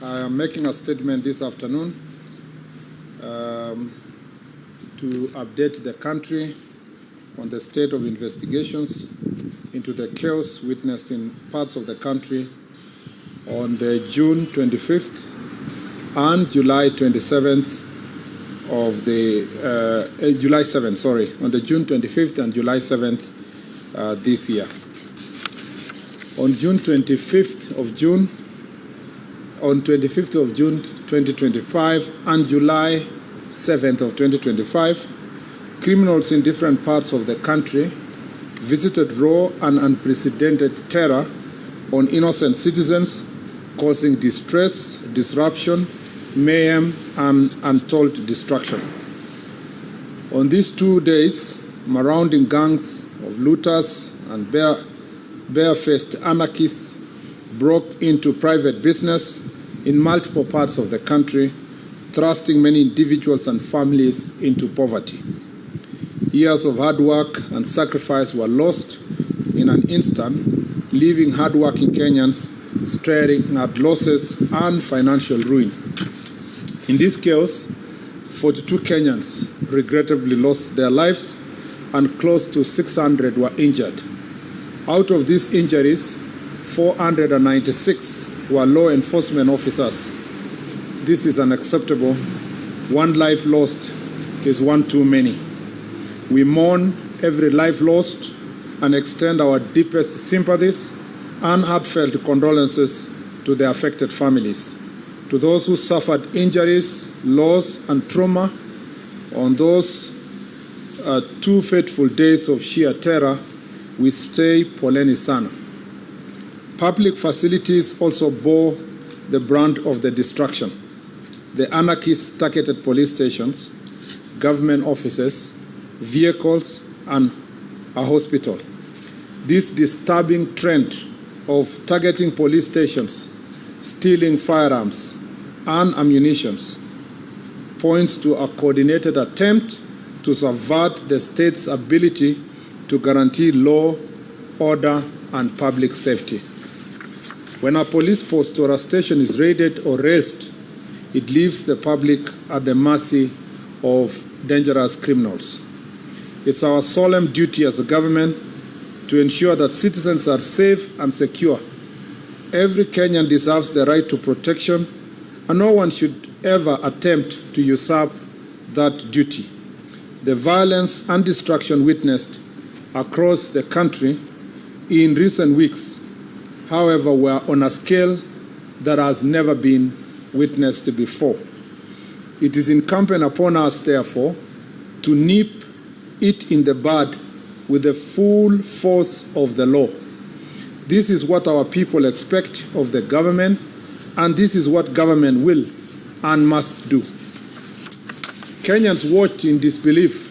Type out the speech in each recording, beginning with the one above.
I am making a statement this afternoon to update the country on the state of investigations into the chaos witnessed in parts of the country on the June 25th and July 27th of the July 7th, sorry, on the June 25th and July 7th this year. On 25th of June 2025 and July 7th of 2025, criminals in different parts of the country visited raw and unprecedented terror on innocent citizens, causing distress, disruption, mayhem, and untold destruction. On these 2 days, marauding gangs of looters and barefaced anarchists broke into private business in multiple parts of the country, thrusting many individuals and families into poverty. Years of hard work and sacrifice were lost in an instant, leaving hard-working Kenyans staring at losses and financial ruin. In this chaos, 42 Kenyans regrettably lost their lives and close to 600 were injured. Out of these injuries, 496 were law enforcement officers. This is unacceptable. One life lost is one too many. We mourn every life lost and extend our deepest sympathies and heartfelt condolences to the affected families. To those who suffered injuries, loss, and trauma on those 2 fateful days of sheer terror, we say poleni sana. Public facilities also bore the brunt of the destruction. The anarchists targeted police stations, government offices, vehicles, and a hospital. This disturbing trend of targeting police stations, stealing firearms and ammunition points to a coordinated attempt to subvert the state's ability to guarantee law, order, and public safety. When a police post or a station is raided or razed, it leaves the public at the mercy of dangerous criminals. It's our solemn duty as a government to ensure that citizens are safe and secure. Every Kenyan deserves the right to protection, and no one should ever attempt to usurp that duty. The violence and destruction witnessed across the country in recent weeks, however, were on a scale that has never been witnessed before. It is incumbent upon us, therefore, to nip it in the bud with the full force of the law. This is what our people expect of the government, and this is what government will and must do. Kenyans watched in disbelief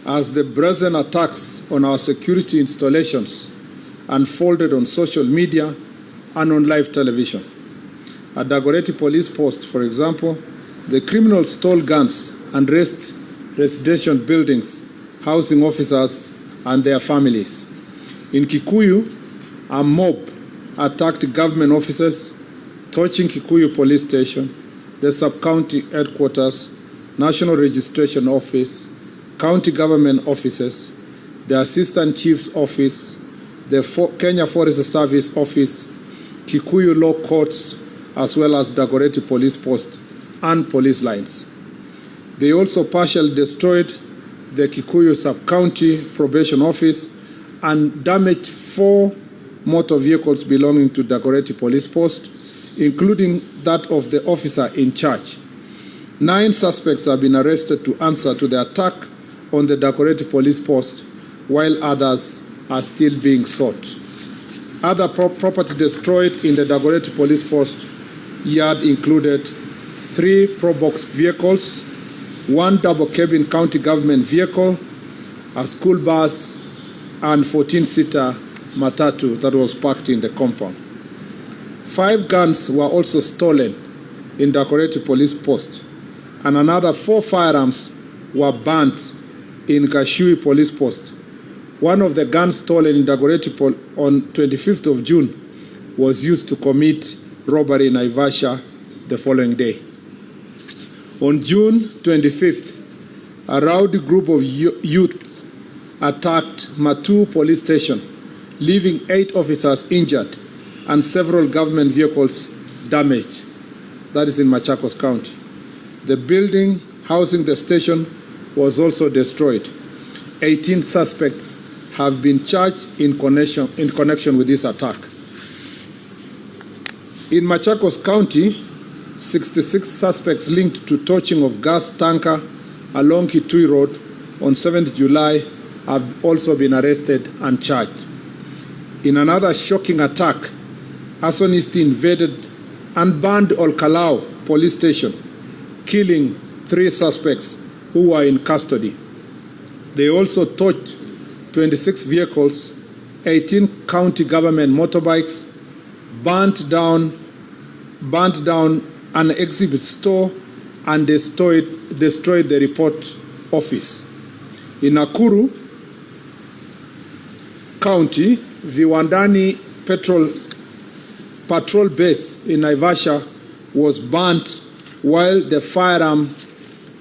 as the brazen attacks on our security installations unfolded on social media and on live television. At Dagoretti Police Post, for example, the criminals stole guns and razed residential buildings housing officers and their families. In Kikuyu, a mob attacked government offices, torching Kikuyu Police Station, the sub-county headquarters, National Registration Office, county government offices, the Assistant Chief's Office, the Kenya Forest Service Office, Kikuyu Law Courts, as well as Dagoretti Police Post and police lines. They also partially destroyed the Kikuyu Sub-County Probation Office and damaged 4 motor vehicles belonging to Dagoretti Police Post, including that of the officer in charge. 9 suspects have been arrested to answer to the attack on the Dagoretti Police Post, while others are still being sought. Other property destroyed in the Dagoretti Police Post yard included 3 Probox vehicles, 1 double-cabin county government vehicle, a school bus, and 14-seater matatu that was parked in the compound. 5 guns were also stolen in Dagoretti Police Post, and another 4 firearms were burnt in Gashui Police Post. One of the guns stolen in Dagoretti on 25th of June was used to commit robbery in Naivasha the following day. On June 25th, a rowdy group of youth attacked Matu police station, leaving 8 officers injured and several government vehicles damaged. That is in Machakos County. The building housing the station was also destroyed. 18 suspects have been charged in connection with this attack. In Machakos County, 66 suspects linked to torching of gas tanker along Kitui Road on 7th July have also been arrested and charged. In another shocking attack, arsonists invaded and burned Olkalau police station, killing 3 suspects who were in custody. They also torched 26 vehicles, 18 county government motorbikes, burnt down an exhibit store, and destroyed the report office. In Nakuru County, Viwandani patrol base in Naivasha was burnt, while the firearm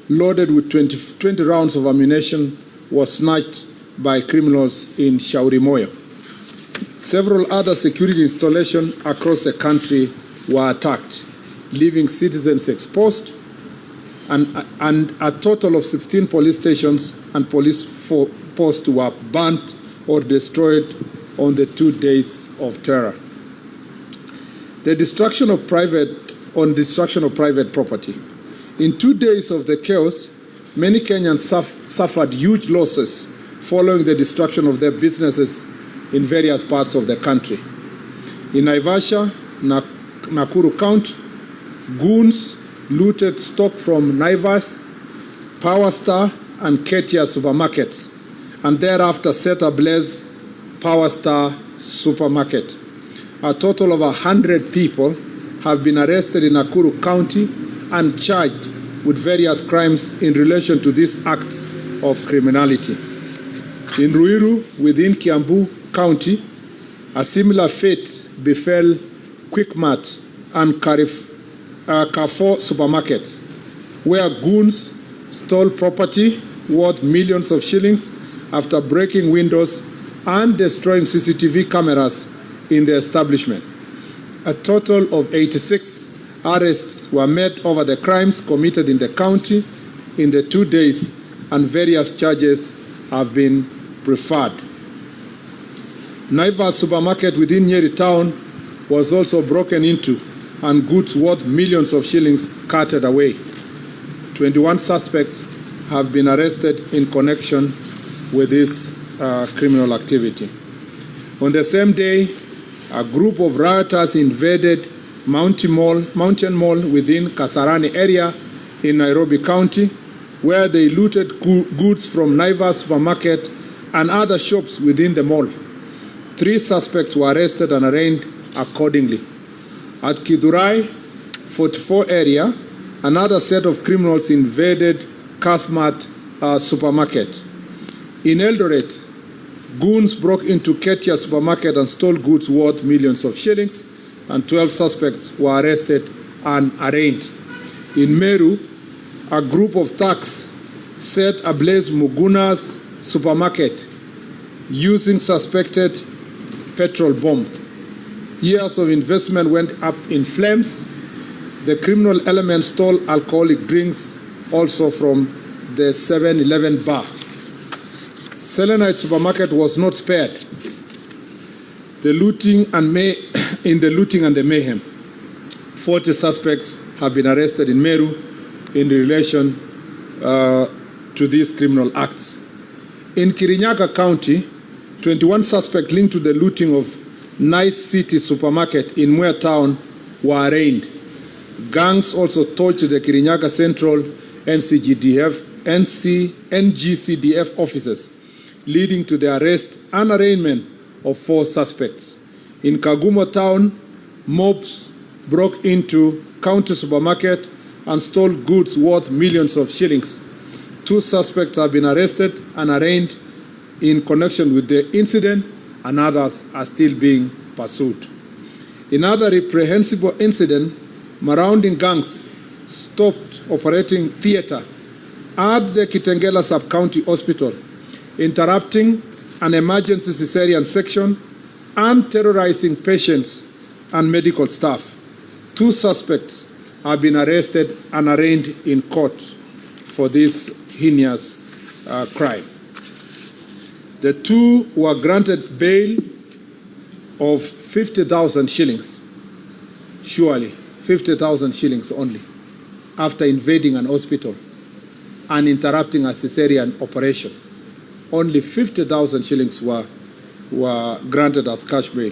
loaded with 20 rounds of ammunition was snatched by criminals in Shauri Moyo. Several other security installations across the country were attacked, leaving citizens exposed, and a total of 16 police stations and police posts were burnt or destroyed on the 2 days of terror. Destruction of private property. In 2 days of the chaos, many Kenyans suffered huge losses following the destruction of their businesses in various parts of the country. In Naivasha, Nakuru County, goons looted stock from Naivas, Power Star, and Ketia supermarkets, and thereafter set ablaze Power Star supermarket. A total of 100 people have been arrested in Nakuru County and charged with various crimes in relation to these acts of criminality. In Ruiru, within Kiambu County, a similar fate befell Quickmart and Carrefour supermarkets, where goons stole property worth millions of shillings after breaking windows and destroying CCTV cameras in the establishment. A total of 86 arrests were made over the crimes committed in the county in the 2 days, and various charges have been preferred. Naivas supermarket within Nyeri town was also broken into and goods worth millions of shillings carted away. 21 suspects have been arrested in connection with this criminal activity. On the same day, a group of rioters invaded Mountain Mall within Kasarani area in Nairobi County, where they looted goods from Naivas supermarket and other shops within the mall. 3 suspects were arrested and arraigned accordingly. At Kidurai 44 area, another set of criminals invaded Kasmat supermarket. In Eldoret, goons broke into Ketia supermarket and stole goods worth millions of shillings, and 12 suspects were arrested and arraigned. In Meru, a group of thugs set ablaze Muguna's supermarket using suspected petrol bomb. Years of investment went up in flames. The criminal elements stole alcoholic drinks also from the 7-Eleven bar. Selenite supermarket was not spared in the looting and the mayhem. 40 suspects have been arrested in Meru in relation to these criminal acts. In Kirinyaga County, 21 suspects linked to the looting of Nice City supermarket in Mwea town were arraigned. Gangs also torched the Kirinyaga Central NGCDF offices, leading to the arrest and arraignment of 4 suspects. In Kagumo town, mobs broke into county supermarket and stole goods worth millions of shillings. 2 suspects have been arrested and arraigned in connection with the incident, and others are still being pursued. Another reprehensible incident, Maraunding gangs stopped operating theater at the Kitengela Sub-County Hospital, interrupting an emergency cesarean section and terrorizing patients and medical staff. 2 suspects have been arrested and arraigned in court for this heinous crime. The 2 were granted bail of 50,000 shillings, surely 50,000 shillings only, after invading an hospital and interrupting a cesarean operation. Only 50,000 shillings were granted as cash bail.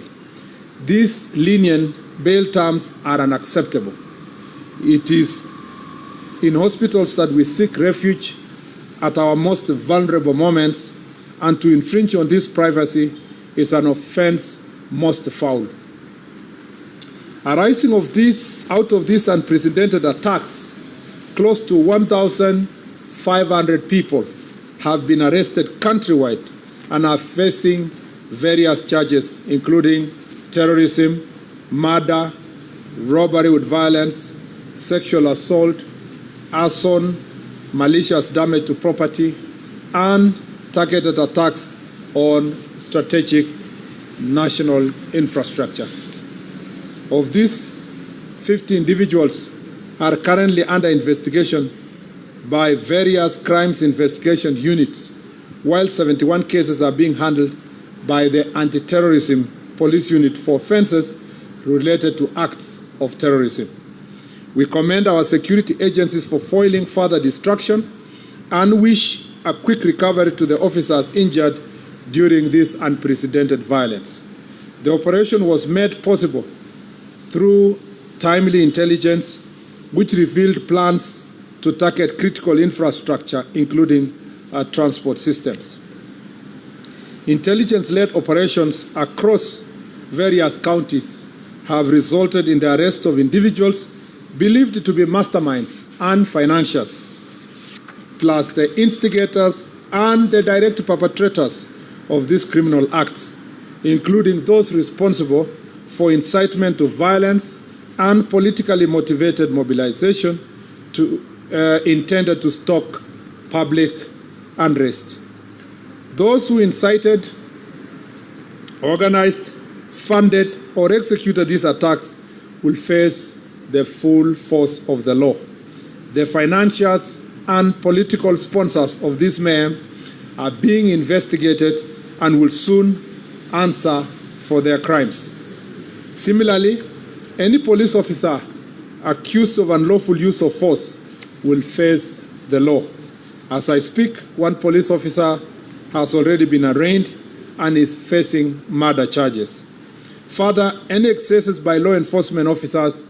These lenient bail terms are unacceptable. It is in hospitals that we seek refuge at our most vulnerable moments, and to infringe on this privacy is an offense most foul. Arising out of these unprecedented attacks, close to 1,500 people have been arrested countrywide and are facing various charges, including terrorism, murder, robbery with violence, sexual assault, arson, malicious damage to property, and targeted attacks on strategic national infrastructure. Of these, 50 individuals are currently under investigation by various crimes investigation units, while 71 cases are being handled by the Anti-Terrorism Police Unit for offenses related to acts of terrorism. We commend our security agencies for foiling further destruction and wish a quick recovery to the officers injured during this unprecedented violence. The operation was made possible through timely intelligence, which revealed plans to target critical infrastructure, including transport systems. Intelligence-led operations across various counties have resulted in the arrest of individuals believed to be masterminds and financiers, plus the instigators and the direct perpetrators of these criminal acts, including those responsible for incitement to violence and politically motivated mobilization intended to stoke public unrest. Those who incited, organized, funded, or executed these attacks will face the full force of the law. The financiers and political sponsors of this mayhem are being investigated and will soon answer for their crimes. Similarly, any police officer accused of unlawful use of force will face the law. As I speak, one police officer has already been arraigned and is facing murder charges. Further, any excesses by law enforcement officers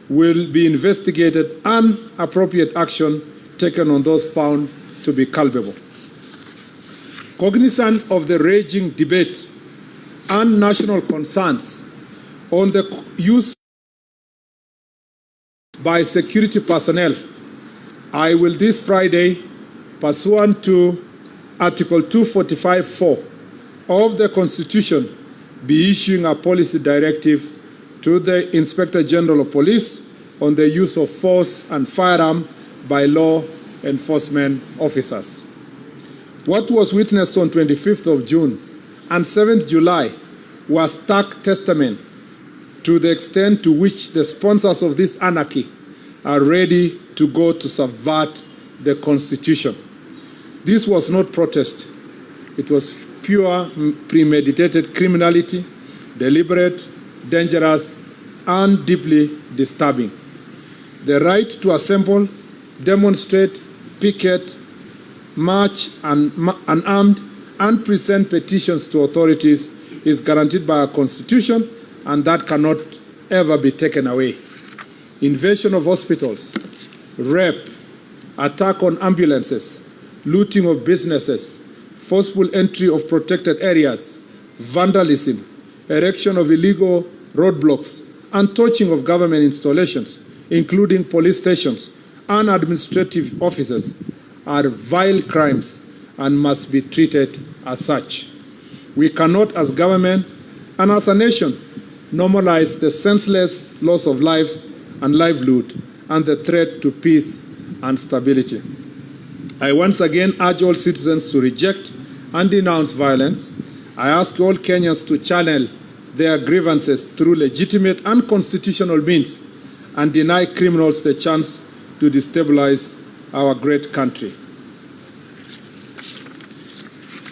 will be investigated and appropriate action taken on those found to be culpable. Cognizant of the raging debate and national concerns on the use by security personnel, I will this Friday, pursuant to Article 245(4) of the Constitution, be issuing a policy directive to the Inspector General of Police on the use of force and firearm by law enforcement officers. What was witnessed on 25th of June and 7th July was stark testament to the extent to which the sponsors of this anarchy are ready to go to subvert the Constitution. This was not protest. It was pure premeditated criminality, deliberate, dangerous, and deeply disturbing. The right to assemble, demonstrate, picket, march unarmed, and present petitions to authorities is guaranteed by our Constitution, and that cannot ever be taken away. Invasion of hospitals, rape, attack on ambulances, looting of businesses, forceful entry of protected areas, vandalism, erection of illegal roadblocks, and torching of government installations, including police stations and administrative offices, are vile crimes and must be treated as such. We cannot, as government and as a nation, normalize the senseless loss of lives and livelihood and the threat to peace and stability. I once again urge all citizens to reject and denounce violence. I ask all Kenyans to channel their grievances through legitimate and constitutional means and deny criminals the chance to destabilize our great country.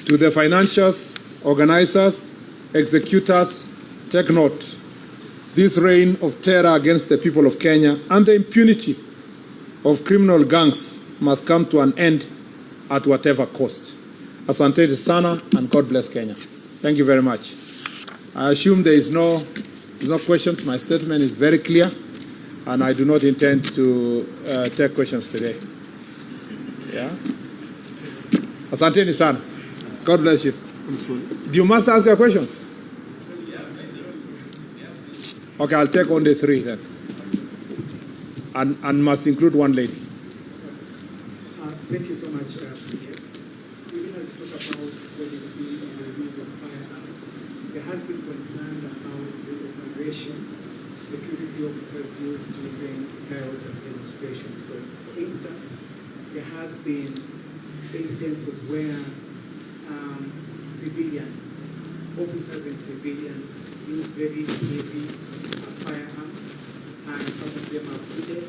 To the financiers, organizers, executors, take note. This reign of terror against the people of Kenya and the impunity of criminal gangs must come to an end at whatever cost. Asante sana, and God bless Kenya. Thank you very much. I assume there's no questions. My statement is very clear, and I do not intend to take questions today. Yeah? Asante sana. God bless you. You must ask a question. Okay, I'll take only 3 then. And must include one lady. Thank you so much, CS. Even as you talk about policy and the use of firearms, there has been concern about the operation security officers use during riots and demonstrations. For instance, there has been incidences where civilian officers and civilians use very heavy firearms, and some of them are wounded,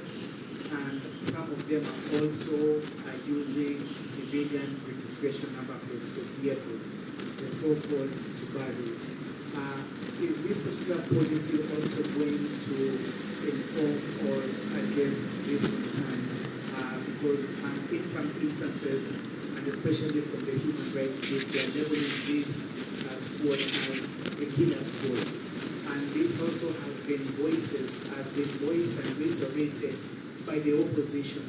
and some of them are also using civilian registration number plates for vehicles, the so-called Subarus. Is this particular policy also going to inform or address these concerns? Because in some instances, and especially from the human rights group, they are labeling this squad as a killer squad. And this also has been voiced and reiterated by the opposition,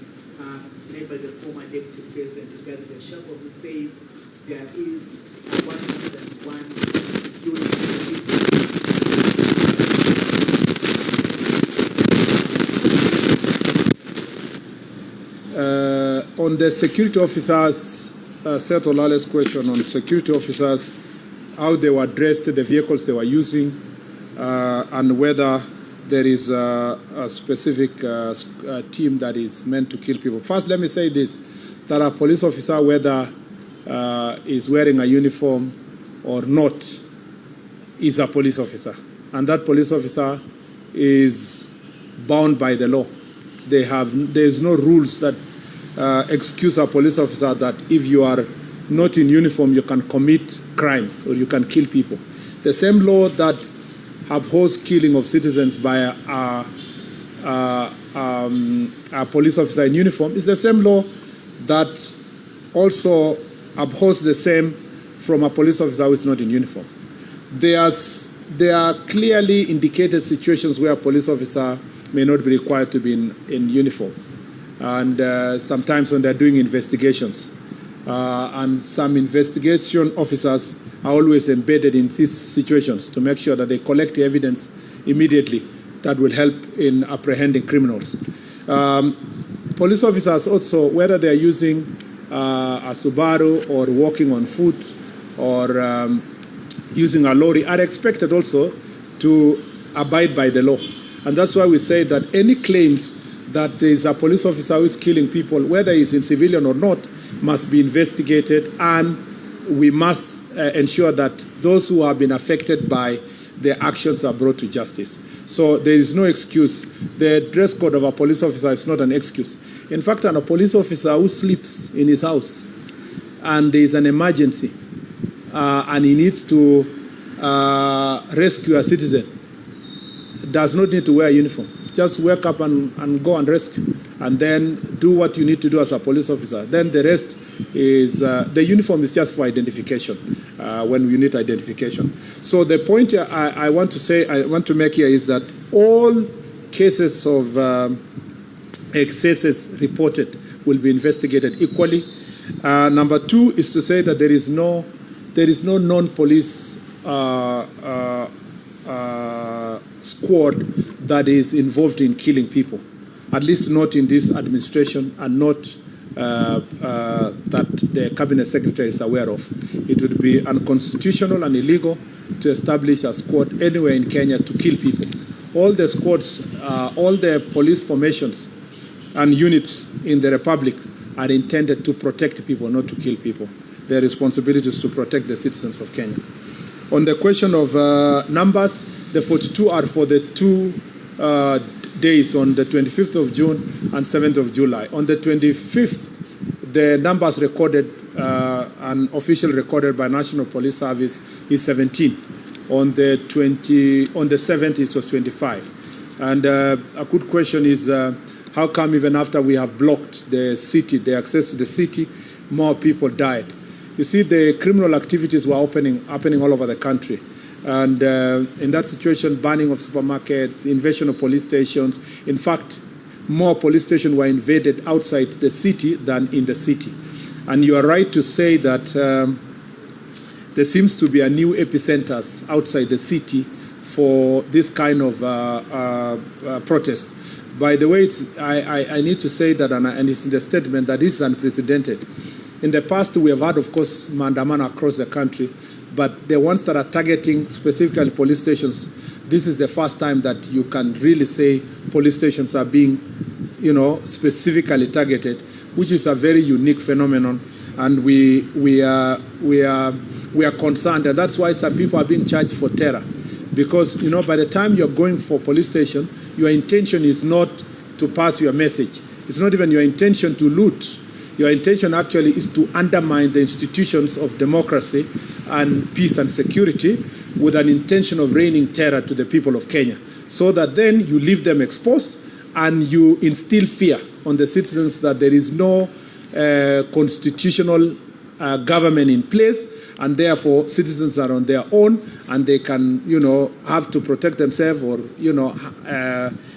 led by the former Deputy President, Rigathi Gachagua, who says there is 101 units. On the security officers, Seth Olale's question on security officers, how they were dressed, the vehicles they were using, and whether there is a specific team that is meant to kill people. First, let me say this, that a police officer, whether is wearing a uniform or not, is a police officer. And that police officer is bound by the law. There is no rules that excuse a police officer that if you are not in uniform, you can commit crimes or you can kill people. The same law that upholds killing of citizens by a police officer in uniform is the same law that also upholds the same from a police officer who is not in uniform. There are clearly indicated situations where a police officer may not be required to be in uniform. And sometimes when they're doing investigations. And some investigation officers are always embedded in these situations to make sure that they collect the evidence immediately that will help in apprehending criminals. Police officers also, whether they're using a Subaru or walking on foot or using a lorry, are expected also to abide by the law. And that's why we say that any claims that there is a police officer who is killing people, whether he's in civilian or not, must be investigated, and we must ensure that those who have been affected by their actions are brought to justice. So there is no excuse. The dress code of a police officer is not an excuse. In fact, a police officer who sleeps in his house and there is an emergency and he needs to rescue a citizen does not need to wear a uniform. Just wake up and go and rescue, and then do what you need to do as a police officer. Then the rest is, the uniform is just for identification, when you need identification. So the point I want to make here is that all cases of excesses reported will be investigated equally. Number 2 is to say that there is no non-police squad that is involved in killing people, at least not in this administration, and not that the cabinet secretary is aware of. It would be unconstitutional and illegal to establish a squad anywhere in Kenya to kill people. All the squads, all the police formations and units in the Republic are intended to protect people, not to kill people. Their responsibility is to protect the citizens of Kenya. On the question of numbers, the 42 are for the 2 days on the 25th of June and 7th of July. On the 25th, the numbers recorded, an official recorded by National Police Service is 17. On the 7th, it was 25. And a good question is, how come even after we have blocked the city, the access to the city, more people died? You see, the criminal activities were happening all over the country. And in that situation, banning of supermarkets, invasion of police stations. In fact, more police stations were invaded outside the city than in the city. And you are right to say that there seems to be a new epicenters outside the city for this kind of protest. By the way, I need to say that, and it's in the statement, that this is unprecedented. In the past, we have had, of course, maandamano across the country, but the ones that are targeting specifically police stations, this is the first time that you can really say police stations are being, specifically targeted, which is a very unique phenomenon, and we are concerned, and that's why some people are being charged for terror, because by the time you're going for police station, your intention is not to pass your message. It's not even your intention to loot. Your intention actually is to undermine the institutions of democracy and peace and security with an intention of raining terror to the people of Kenya, so that then you leave them exposed and you instill fear on the citizens that there is no constitutional government in place, and therefore citizens are on their own and they can, have to protect themselves or,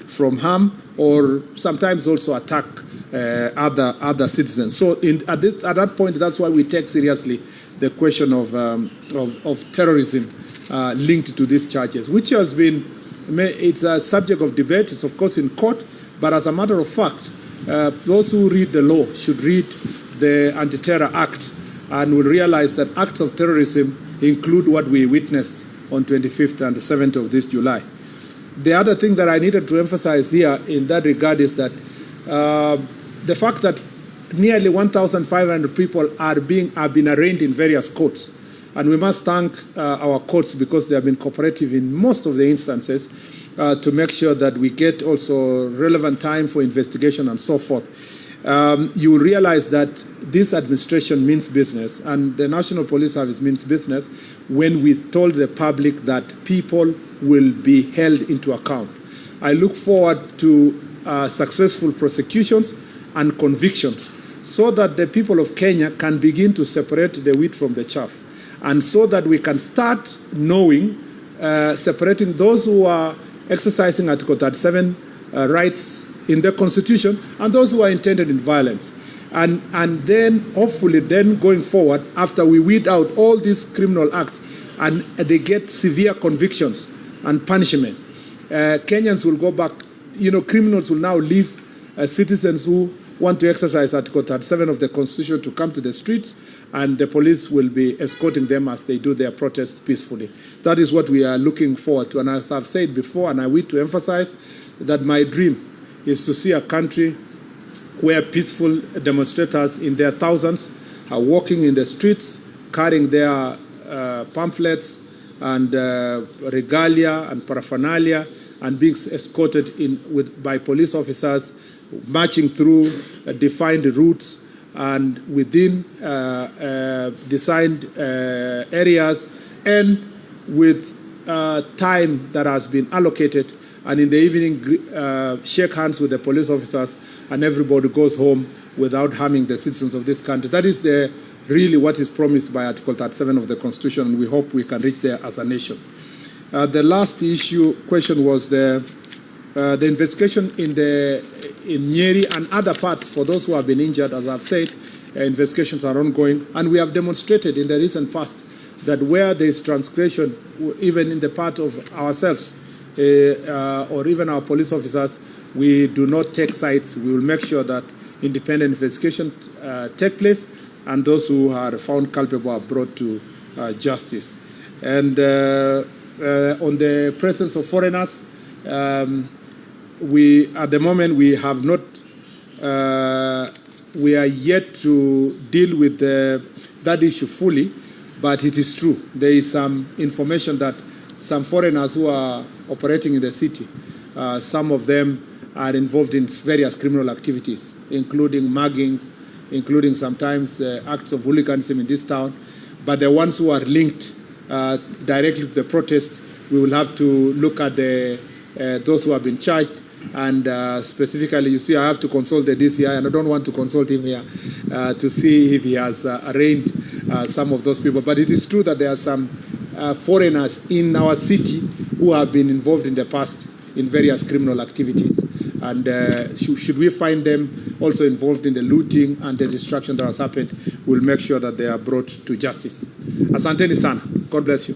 from harm, or sometimes also attack other citizens. So at that point, that's why we take seriously the question of terrorism linked to these charges, which has been, it's a subject of debate. It's of course in court, but as a matter of fact, those who read the law should read the Anti-Terror Act and will realize that acts of terrorism include what we witnessed on 25th and the 7th of this July. The other thing that I needed to emphasize here in that regard is that the fact that nearly 1,500 people have been arraigned in various courts. And we must thank our courts because they have been cooperative in most of the instances to make sure that we get also relevant time for investigation and so forth. You will realize that this administration means business, and the National Police Service means business when we told the public that people will be held into account. I look forward to successful prosecutions and convictions so that the people of Kenya can begin to separate the wheat from the chaff, and so that we can start knowing, separating those who are exercising Article 37 rights in the Constitution and those who are intended in violence. And then, hopefully, then going forward, after we weed out all these criminal acts and they get severe convictions and punishment, Kenyans will go back, criminals will now leave citizens who want to exercise Article 37 of the Constitution to come to the streets, and the police will be escorting them as they do their protests peacefully. That is what we are looking forward to. And as I've said before, and I wish to emphasize, that my dream is to see a country where peaceful demonstrators in their thousands are walking in the streets, carrying their pamphlets and regalia and paraphernalia, and being escorted by police officers, marching through defined routes and within designed areas, and with time that has been allocated, and in the evening shake hands with the police officers, and everybody goes home without harming the citizens of this country. That is really what is promised by Article 37 of the Constitution, and we hope we can reach there as a nation. The last question was the investigation in Nyeri and other parts. For those who have been injured, as I've said, investigations are ongoing, and we have demonstrated in the recent past that where there is transgression, even in the part of ourselves or even our police officers, we do not take sides. We will make sure that independent investigation take place, and those who are found culpable are brought to justice. And on the presence of foreigners, we at the moment we have not. We are yet to deal with that issue fully, but it is true. There is some information that some foreigners who are operating in the city, some of them are involved in various criminal activities, including muggings, including sometimes acts of hooliganism in this town. But the ones who are linked directly to the protest, we will have to look at those who have been charged. And specifically, you see, I have to consult the DCI, and I don't want to consult him here to see if he has arraigned some of those people. But it is true that there are some foreigners in our city who have been involved in the past in various criminal activities. And should we find them also involved in the looting and the destruction that has happened, we'll make sure that they are brought to justice. Asanteni sana. God bless you.